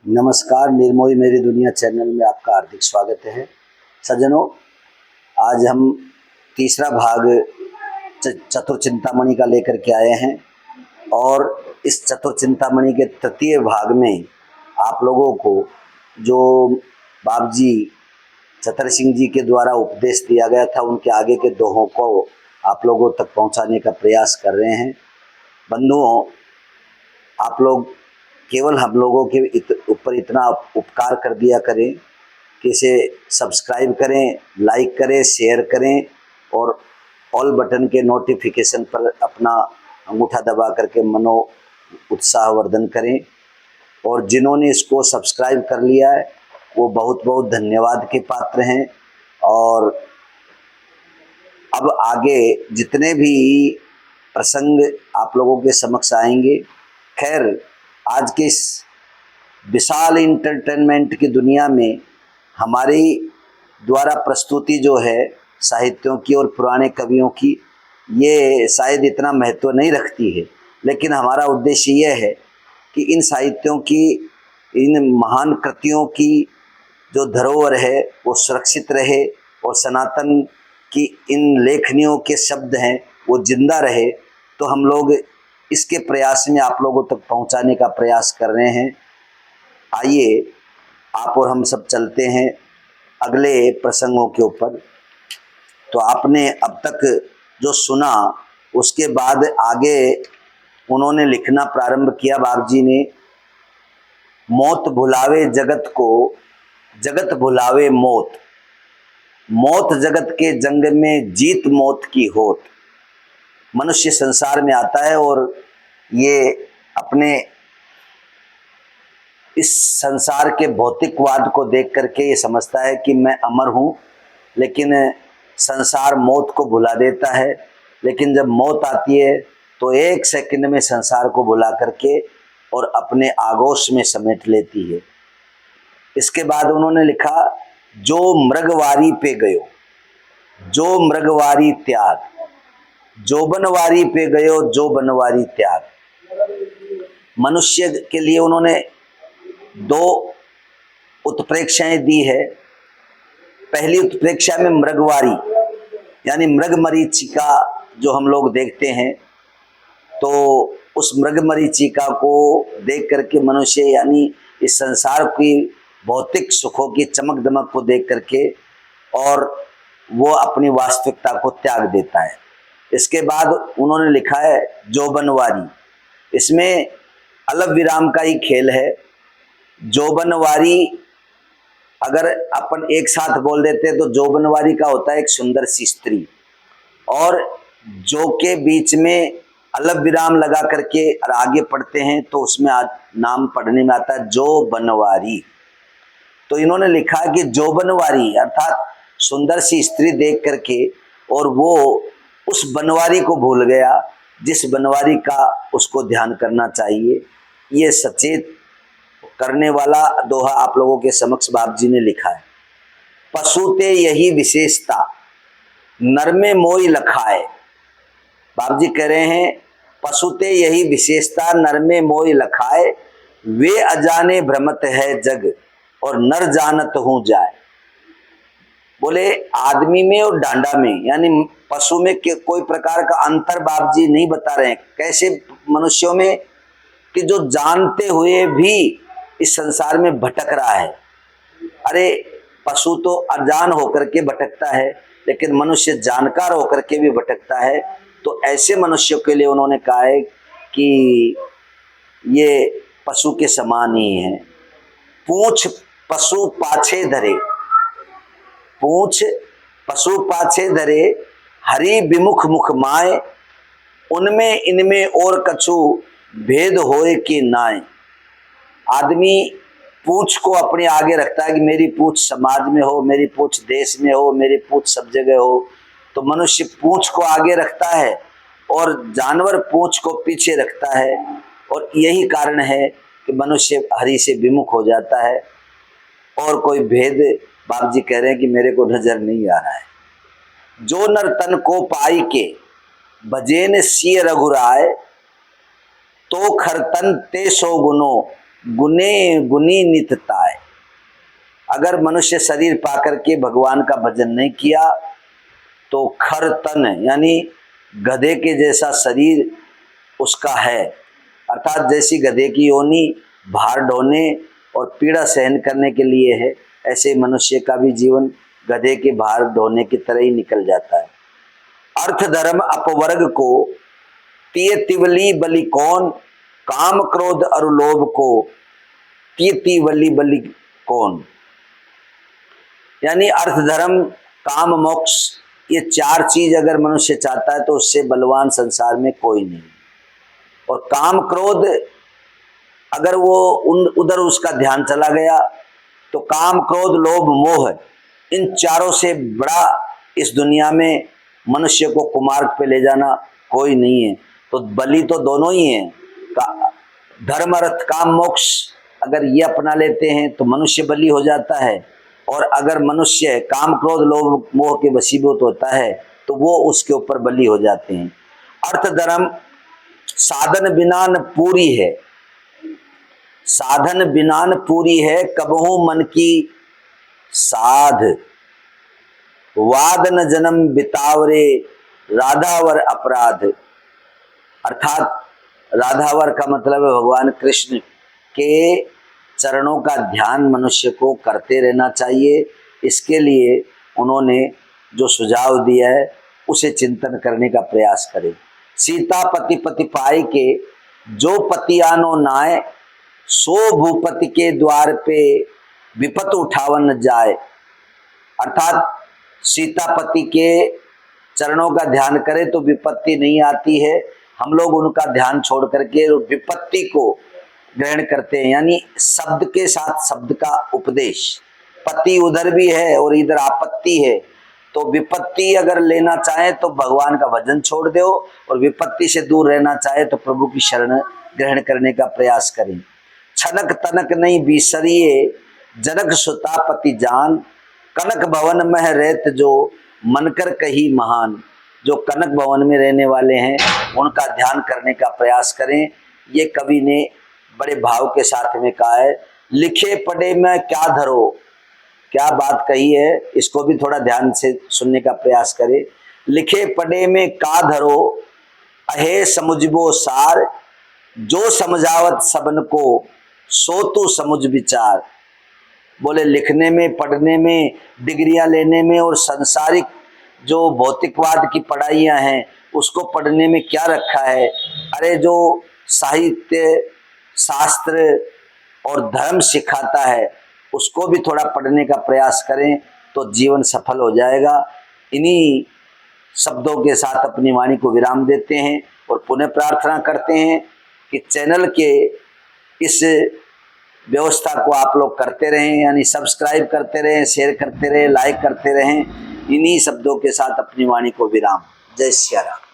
नमस्कार, निर्मोही मेरी दुनिया चैनल में आपका हार्दिक स्वागत है। सज्जनों, आज हम तीसरा भाग चतुर चिंतामणि का लेकर के आए हैं और इस चतुर चिंतामणि के तृतीय भाग में आप लोगों को जो बाबूजी चतर सिंह जी के द्वारा उपदेश दिया गया था, उनके आगे के दोहों को आप लोगों तक पहुंचाने का प्रयास कर रहे हैं। बंधुओं, आप लोग केवल हम लोगों के ऊपर इतना उपकार कर दिया करें कि इसे सब्सक्राइब करें, लाइक करें, शेयर करें और ऑल बटन के नोटिफिकेशन पर अपना अंगूठा दबा करके मनो उत्साहवर्धन करें। और जिन्होंने इसको सब्सक्राइब कर लिया है वो बहुत बहुत धन्यवाद के पात्र हैं। और अब आगे जितने भी प्रसंग आप लोगों के समक्ष आएंगे, खैर आज के इस विशाल इंटरटेनमेंट की दुनिया में हमारी द्वारा प्रस्तुति जो है साहित्यों की और पुराने कवियों की, ये शायद इतना महत्व नहीं रखती है, लेकिन हमारा उद्देश्य ये है कि इन साहित्यों की, इन महान कृतियों की जो धरोहर है वो सुरक्षित रहे और सनातन की इन लेखनियों के शब्द हैं वो जिंदा रहे। तो हम लोग इसके प्रयास में आप लोगों तक पहुंचाने का प्रयास कर रहे हैं। आइए आप और हम सब चलते हैं अगले प्रसंगों के ऊपर। तो आपने अब तक जो सुना उसके बाद आगे उन्होंने लिखना प्रारंभ किया बाबूजी ने। मौत भुलावे जगत को, जगत भुलावे मौत, मौत जगत के जंग में जीत मौत की होत। मनुष्य संसार में आता है और ये अपने इस संसार के भौतिकवाद को देख करके ये समझता है कि मैं अमर हूँ, लेकिन संसार मौत को भुला देता है। लेकिन जब मौत आती है तो एक सेकंड में संसार को भुला करके और अपने आगोश में समेट लेती है। इसके बाद उन्होंने लिखा, जो मृगवारी पे गयो, जो मृगवारी त्याग, जो बनवारी पे गयो, जो बनवारी त्याग। मनुष्य के लिए उन्होंने दो उत्प्रेक्षाएं दी है। पहली उत्प्रेक्षा में मृगवारी यानी मृग मरीचिका जो हम लोग देखते हैं, तो उस मृग मरीचिका को देख करके मनुष्य यानी इस संसार की भौतिक सुखों की चमक दमक को देख करके और वो अपनी वास्तविकता को त्याग देता है। इसके बाद उन्होंने लिखा है जो बनवारी। इसमें अलग विराम का ही खेल है। जो बनवारी अगर अपन एक साथ बोल देते हैं तो जो बनवारी का होता है एक सुंदर सी स्त्री, और जो के बीच में अलग विराम लगा करके और आगे पढ़ते हैं तो उसमें नाम पढ़ने में आता है जो बनवारी। तो इन्होंने लिखा कि जो बनवारी अर्थात सुंदर सी स्त्री देख करके और वो उस बनवारी को भूल गया जिस बनवारी का उसको ध्यान करना चाहिए। ये सचेत करने वाला दोहा आप लोगों के समक्ष बाबूजी ने लिखा है। पशुते यही विशेषता नर में मोई लखाए। बाबूजी कह रहे हैं पशुते यही विशेषता नर में मोई लखाए, वे अजाने भ्रमत है जग और नर जानत हूं जाए। बोले आदमी में और डांडा में यानी पशु में कोई प्रकार का अंतर बाबूजी नहीं बता रहे हैं। कैसे मनुष्यों में कि जो जानते हुए भी इस संसार में भटक रहा है। अरे पशु तो अजान होकर के भटकता है, लेकिन मनुष्य जानकार होकर के भी भटकता है। तो ऐसे मनुष्यों के लिए उन्होंने कहा है कि ये पशु के समान ही है। पूछ पशु पाछे धरे, पूछ पशु पाछे धरे, हरि विमुख मुख माए, उनमें इनमें और कछु भेद होए कि नाय। आदमी पूछ को अपने आगे रखता है कि मेरी पूछ समाज में हो, मेरी पूछ देश में हो, मेरी पूछ सब जगह हो। तो मनुष्य पूछ को आगे रखता है और जानवर पूछ को पीछे रखता है, और यही कारण है कि मनुष्य हरि से विमुख हो जाता है। और कोई भेद बाबूजी कह रहे हैं कि मेरे को नजर नहीं आ रहा है। जो नर तन को पाई के भजेन सिय रघुराय, तो खरतन ते सो गुनो गुनी नितताय। अगर मनुष्य शरीर पाकर के भगवान का भजन नहीं किया तो खर तन यानी गधे के जैसा शरीर उसका है, अर्थात जैसी गधे की योनि भार ढोने और पीड़ा सहन करने के लिए है, ऐसे मनुष्य का भी जीवन गधे के भार ढोने की तरह ही निकल जाता है। अर्थ धर्म अपवर्ग को तिय तिवली बलि कौन, काम क्रोध और लोभ को तिय तिवली बलि कौन। यानी अर्थ धर्म काम मोक्ष ये चार चीज अगर मनुष्य चाहता है तो उससे बलवान संसार में कोई नहीं। और काम क्रोध अगर वो उधर उसका ध्यान चला गया तो काम क्रोध लोभ मोह इन चारों से बड़ा इस दुनिया में मनुष्य को कुमार्ग पे ले जाना कोई नहीं है। तो बलि तो दोनों ही हैं, धर्म अर्थ काम मोक्ष अगर ये अपना लेते हैं तो मनुष्य बलि हो जाता है, और अगर मनुष्य काम क्रोध लोभ मोह के वशीभूत होता है तो वो उसके ऊपर बलि हो जाते हैं। अर्थ धर्म साधन बिनान पूरी है, साधन बिनान पूरी है, कबहू मन की साध, वाद न जन्म बितावरे राधावर अपराध। अर्थात राधावर का मतलब है भगवान कृष्ण के चरणों का ध्यान मनुष्य को करते रहना चाहिए। इसके लिए उन्होंने जो सुझाव दिया है उसे चिंतन करने का प्रयास करें। सीता पति पति पाए के जो पतियानो नाय, सो भूपति के द्वार पे विपत उठावन जाए। अर्थात सीता पति के चरणों का ध्यान करें तो विपत्ति नहीं आती है। हम लोग उनका ध्यान छोड़ करके विपत्ति को ग्रहण करते हैं, यानी शब्द के साथ शब्द का उपदेश। पति उधर भी है और इधर आपत्ति है, तो विपत्ति अगर लेना चाहे तो भगवान का भजन छोड़ दो, और विपत्ति से दूर रहना चाहे तो प्रभु की शरण ग्रहण करने का प्रयास करें। छनक तनक नहीं बिसरिए जनक सुता पति जान, कनक भवन में रहत जो मनकर कही महान। जो कनक भवन में रहने वाले हैं उनका ध्यान करने का प्रयास करें। ये कवि ने बड़े भाव के साथ में कहा है। लिखे पढ़े में क्या धरो, क्या बात कही है, इसको भी थोड़ा ध्यान से सुनने का प्रयास करें। लिखे पढ़े में का धरो, अहे समुझबो सार, जो समझावत सबन को सो तू समुझ विचार। बोले लिखने में पढ़ने में डिग्रियां लेने में और संसारिक जो भौतिकवाद की पढ़ाइयां हैं उसको पढ़ने में क्या रखा है। अरे जो साहित्य शास्त्र और धर्म सिखाता है उसको भी थोड़ा पढ़ने का प्रयास करें तो जीवन सफल हो जाएगा। इन्हीं शब्दों के साथ अपनी वाणी को विराम देते हैं और पुनः प्रार्थना करते हैं कि चैनल के इस व्यवस्था को आप लोग करते रहें, यानी सब्सक्राइब करते रहें, शेयर करते रहें, लाइक करते रहें। इन्हीं शब्दों के साथ अपनी वाणी को विराम। जय श्री राम।